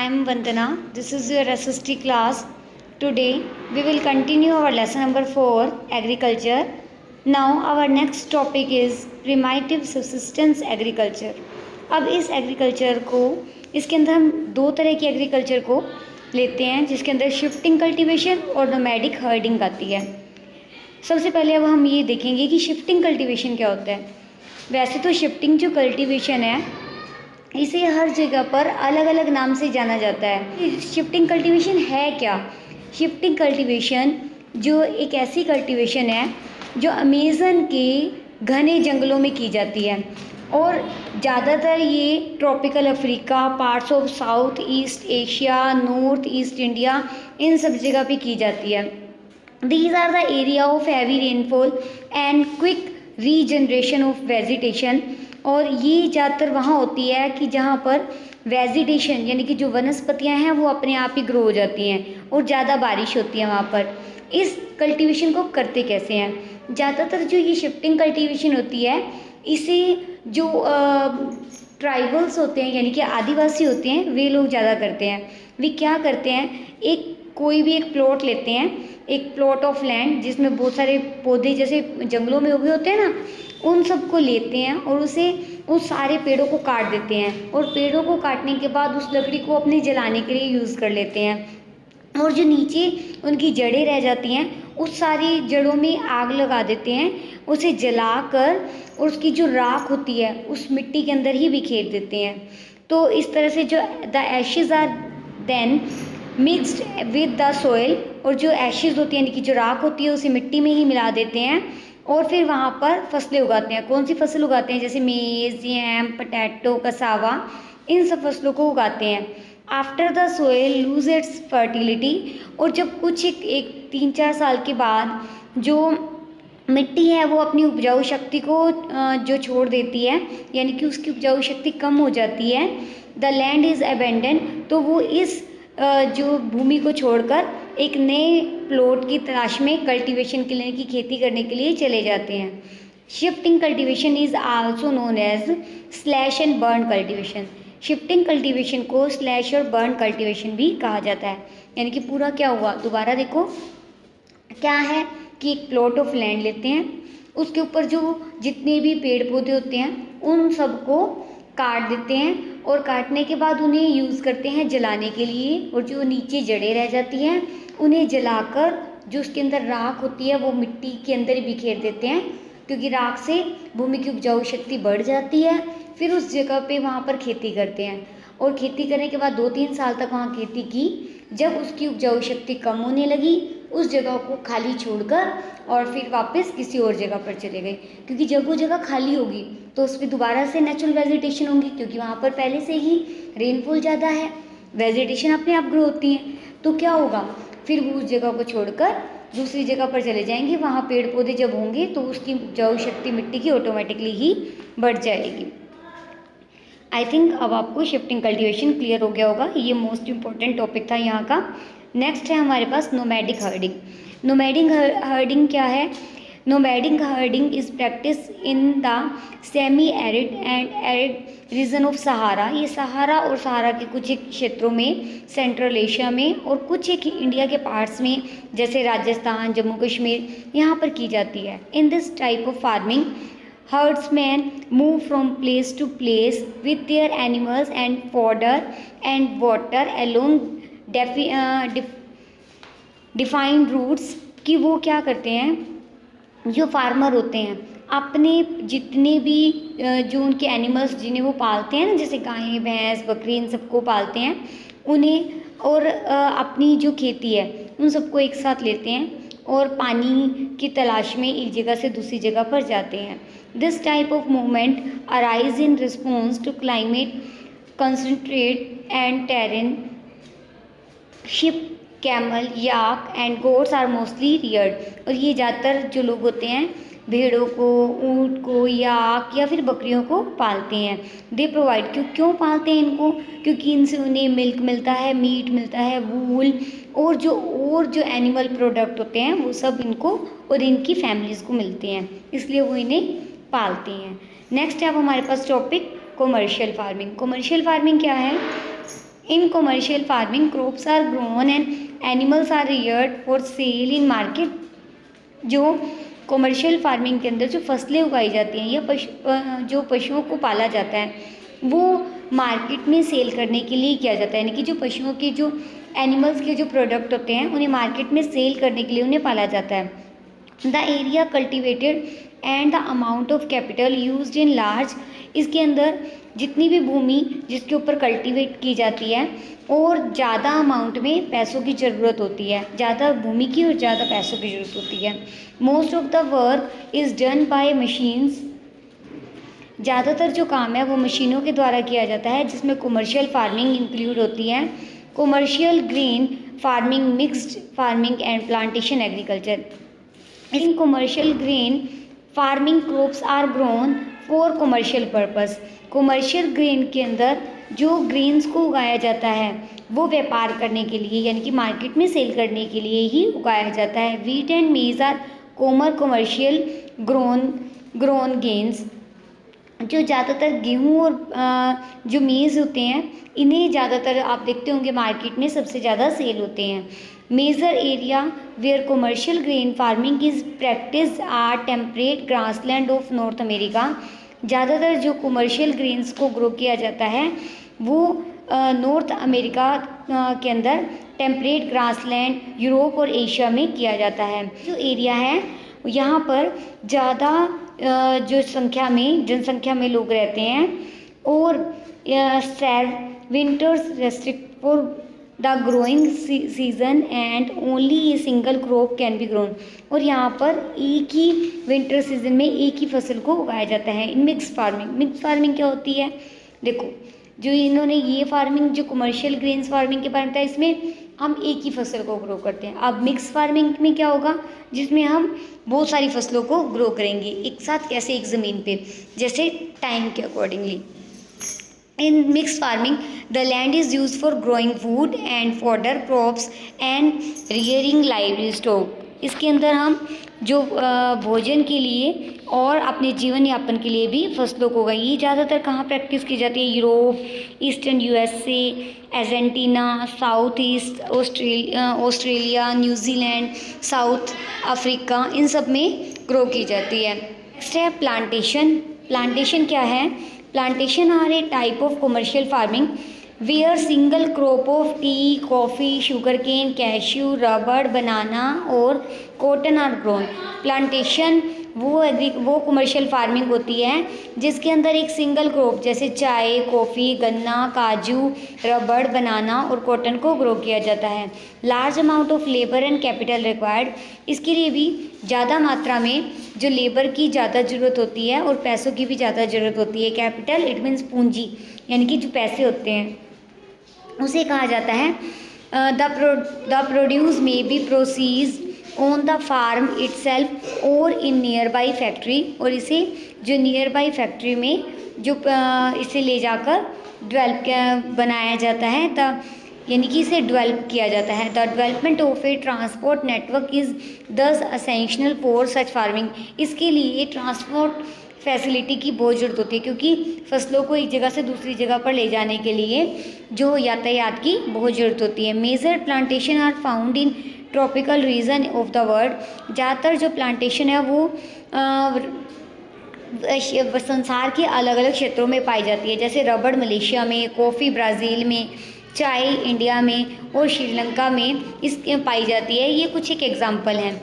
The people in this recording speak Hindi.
am Vandana. This is your SST class. Today we will continue our lesson number 4, agriculture. Now our next topic is primitive subsistence agriculture. अब इस एग्रीकल्चर को, इसके अंदर हम दो तरह की एग्रीकल्चर को लेते हैं, जिसके अंदर शिफ्टिंग कल्टीवेशन और नोमैडिक हर्डिंग आती है। सबसे पहले अब हम ये देखेंगे कि शिफ्टिंग कल्टीवेशन क्या होता है। वैसे तो शिफ्टिंग जो कल्टीवेशन है, इसे हर जगह पर अलग अलग नाम से जाना जाता है। शिफ्टिंग कल्टीवेशन है क्या? शिफ्टिंग कल्टीवेशन जो एक ऐसी कल्टीवेशन है जो अमेज़न के घने जंगलों में की जाती है और ज़्यादातर ये tropical Africa, parts of south east Asia, north east India, इन सब जगह पे की जाती है। These are the area of heavy rainfall and quick regeneration of vegetation। और ये ज़्यादातर वहाँ होती है कि जहाँ पर वेजिटेशन यानी कि जो वनस्पतियाँ हैं वो अपने आप ही ग्रो हो जाती हैं और ज़्यादा बारिश होती है वहाँ पर। इस कल्टीवेशन को करते कैसे हैं? ज़्यादातर जो ये शिफ्टिंग कल्टीवेशन होती है, इसे जो ट्राइबल्स होते हैं यानी कि आदिवासी होते हैं, वे लोग ज़्यादा करते हैं। वे क्या करते हैं, कोई भी एक प्लॉट लेते हैं, एक प्लॉट ऑफ लैंड जिसमें बहुत सारे पौधे जैसे जंगलों में उगे होते हैं ना, उन सबको लेते हैं और उस सारे पेड़ों को काट देते हैं और पेड़ों को काटने के बाद उस लकड़ी को अपने जलाने के लिए यूज़ कर लेते हैं और जो नीचे उनकी जड़ें रह जाती हैं, उस सारी जड़ों में आग लगा देते हैं, उसे जलाकर और उसकी जो राख होती है उस मिट्टी के अंदर ही बिखेर देते हैं। तो इस तरह से जो the ashes are then mixed with the soil, और जो एशेज होती है यानी कि जो राख होती है उसे मिट्टी में ही मिला देते हैं और फिर वहाँ पर फसलें उगाते हैं। कौन सी फसल उगाते हैं? जैसे मेज़, यैम, पोटैटो, कसावा, इन सब फसलों को उगाते हैं। After the soil lose its fertility, और जब कुछ एक 3-4 साल के बाद जो मिट्टी है वो अपनी उपजाऊ शक्ति को जो छोड़ देती है यानी कि उसकी उपजाऊ शक्ति कम हो जाती है, द लैंड इज़ अबेंडन, तो वो इस जो भूमि को छोड़कर एक नए प्लॉट की तलाश में कल्टीवेशन के लिए की खेती करने के लिए चले जाते हैं। Shifting cultivation is also known as slash and burn cultivation. Shifting cultivation को स्लैश और बर्न कल्टीवेशन भी कहा जाता है। यानी कि पूरा क्या हुआ, दोबारा देखो, क्या है कि एक प्लॉट ऑफ लैंड लेते हैं, उसके ऊपर जो जितने भी पेड़ पौधे होते हैं उन सबको काट देते हैं और काटने के बाद उन्हें यूज़ करते हैं जलाने के लिए, और जो नीचे जड़ें रह जाती हैं उन्हें जलाकर जो उसके अंदर राख होती है वो मिट्टी के अंदर ही बिखेर देते हैं, क्योंकि राख से भूमि की उपजाऊ शक्ति बढ़ जाती है। फिर उस जगह पे वहाँ पर खेती करते हैं और खेती करने के बाद 2-3 साल तक वहाँ खेती की। जब उसकी उपजाऊ शक्ति कम होने लगी, उस जगह को खाली छोड़कर और फिर वापस किसी और जगह पर चले गए, क्योंकि जब वो जगह खाली होगी तो उस पर दोबारा से नेचुरल वेजिटेशन होंगी, क्योंकि वहाँ पर पहले से ही रेनफॉल ज़्यादा है, वेजिटेशन अपने आप ग्रो होती है। तो क्या होगा, फिर वो उस जगह को छोड़कर दूसरी जगह पर चले जाएंगे। वहाँ पेड़ पौधे जब होंगे तो उसकी उपजाऊ शक्ति मिट्टी की ऑटोमेटिकली ही बढ़ जाएगी। आई थिंक अब आपको शिफ्टिंग कल्टीवेशन क्लियर हो गया होगा। ये मोस्ट इम्पॉर्टेंट टॉपिक था यहाँ का। नेक्स्ट है हमारे पास नोमैडिक हर्डिंग। नोमैडिक हर्डिंग क्या है? Nomadic herding is practice in the semi arid and arid region of Sahara. ये सहारा और सहारा के कुछ एक क्षेत्रों में, सेंट्रल एशिया में और कुछ एक इंडिया के पार्ट्स में जैसे राजस्थान, जम्मू कश्मीर, यहाँ पर की जाती है। In this type of farming herdsmen move from place to place with their animals and fodder and water along defined routes। कि वो क्या करते हैं, जो फार्मर होते हैं अपने जितने भी जो उनके एनिमल्स जिन्हें वो पालते हैं ना, जैसे गायें, भैंस, बकरी, इन सबको पालते हैं उन्हें, और अपनी जो खेती है उन सबको एक साथ लेते हैं और पानी की तलाश में एक जगह से दूसरी जगह पर जाते हैं। This type of movement arise in response to climate concentrate and terrain. Sheep, camel, yak and goats are mostly reared. और ये ज़्यादातर जो लोग होते हैं भेड़ों को, ऊँट को, याक या फिर बकरियों को पालते हैं। दे प्रोवाइड, क्यों पालते हैं इनको? क्योंकि इनसे उन्हें मिल्क मिलता है, मीट मिलता है, वूल और जो एनिमल प्रोडक्ट होते हैं वो सब इनको और इनकी फैमिलीज़ को मिलते हैं, इसलिए वो इन्हें पालते हैं। नेक्स्ट है अब हमारे पास topic commercial farming. Commercial farming क्या है? In commercial farming crops are grown and animals are reared for sale in market. जो कमर्शियल फार्मिंग के अंदर जो फसलें उगाई जाती हैं या जो पशुओं को पाला जाता है वो मार्केट में सेल करने के लिए किया जाता है, यानी कि जो पशुओं के जो एनिमल्स के जो प्रोडक्ट होते हैं उन्हें मार्केट में सेल करने के लिए उन्हें पाला जाता है। The area cultivated and the amount of capital used in large, इसके अंदर जितनी भी भूमि जिसके ऊपर कल्टीवेट की जाती है और ज़्यादा अमाउंट में पैसों की ज़रूरत होती है, ज़्यादा भूमि की और ज़्यादा पैसों की ज़रूरत होती है। Most of the work is done by machines, ज़्यादातर जो काम है वो मशीनों के द्वारा किया जाता है, जिसमें कमर्शियल फार्मिंग इंक्लूड होती है। Commercial grain farming, mixed farming and plantation agriculture. In commercial grain farming crops are grown for commercial purpose. Commercial grain के अंदर जो ग्रीन्स को उगाया जाता है वो व्यापार करने के लिए, यानी कि मार्केट में सेल करने के लिए ही उगाया जाता है। Wheat and maize are common commercial grown grains. जो ज़्यादातर गेहूँ और जो मेज़ होते हैं इन्हें ज़्यादातर आप देखते होंगे मार्केट में सबसे ज़्यादा सेल होते हैं। Major area where commercial grain farming is practice are temperate grassland of North America. ज़्यादातर जो कमर्शियल ग्रेन्स को ग्रो किया जाता है वो नॉर्थ अमेरिका के अंदर टेम्परेट ग्रासलैंड, यूरोप और एशिया में किया जाता है। जो एरिया है यहाँ पर ज़्यादा जो जनसंख्या में लोग रहते हैं और winters restrict for the growing season and only a single crop can be grown. और यहाँ पर एक ही विंटर सीजन में एक ही फसल को उगाया जाता है। इन मिक्स फार्मिंग क्या होती है, देखो जो इन्होंने ये फार्मिंग जो कमर्शियल ग्रेन्स फार्मिंग के बारे में बताया, इसमें हम एक ही फसल को ग्रो करते हैं। अब मिक्स फार्मिंग में क्या होगा, जिसमें हम बहुत सारी फसलों को ग्रो करेंगे एक साथ, कैसे एक ज़मीन पे, जैसे टाइम के accordingly. In mix farming the land is use for growing food and fodder crops and rearing lively stock. इसके अंदर हम जो भोजन के लिए और अपने जीवन यापन के लिए भी फसलों को उगाई। ये ज़्यादातर कहाँ प्रैक्टिस की जाती है, Europe, eastern USA, Argentina, south east Australia, New Zealand, south Africa, इन सब में ग्रो की जाती है। नेक्स्ट है प्लांटेशन क्या है, plantation are a type of commercial farming where single crop of tea, coffee, sugar cane, cashew, rubber, banana और कॉटन आर ग्रोन। प्लांटेशन वो कमर्शियल फार्मिंग होती है जिसके अंदर एक सिंगल क्रॉप जैसे चाय, कॉफ़ी, गन्ना, काजू, रबड़, बनाना और कॉटन को ग्रो किया जाता है। Large amount of labour and capital required, इसके लिए भी ज़्यादा मात्रा में जो लेबर की ज़्यादा ज़रूरत होती है और पैसों की भी ज़्यादा ज़रूरत होती है। कैपिटल इट मीन्स पूंजी, यानी कि जो पैसे होते हैं उसे कहा जाता है। The produce may be processed on the farm itself और इन नियर बाई फैक्ट्री, और इसे जो नियर बाई फैक्ट्री में जो इसे ले जाकर बनाया जाता है, यानी कि इसे डेवलप किया जाता है। The development of A transport network is दस असेंशियल फॉर सच फार्मिंग। इसके लिए ट्रांसपोर्ट फैसिलिटी की बहुत ज़रूरत होती है, क्योंकि फसलों को एक जगह से दूसरी जगह पर ले जाने के लिए जो यातायात की बहुत ज़रूरत होती है। Major plantation are found in tropical region of the world. ज़्यादातर जो प्लांटेशन है वो संसार के अलग अलग क्षेत्रों में पाई जाती है, जैसे रबड़ मलेशिया में, कॉफ़ी ब्राज़ील में, चाय इंडिया में और श्रीलंका में इसके पाई जाती है। ये कुछ एक एग्जाम्पल हैं।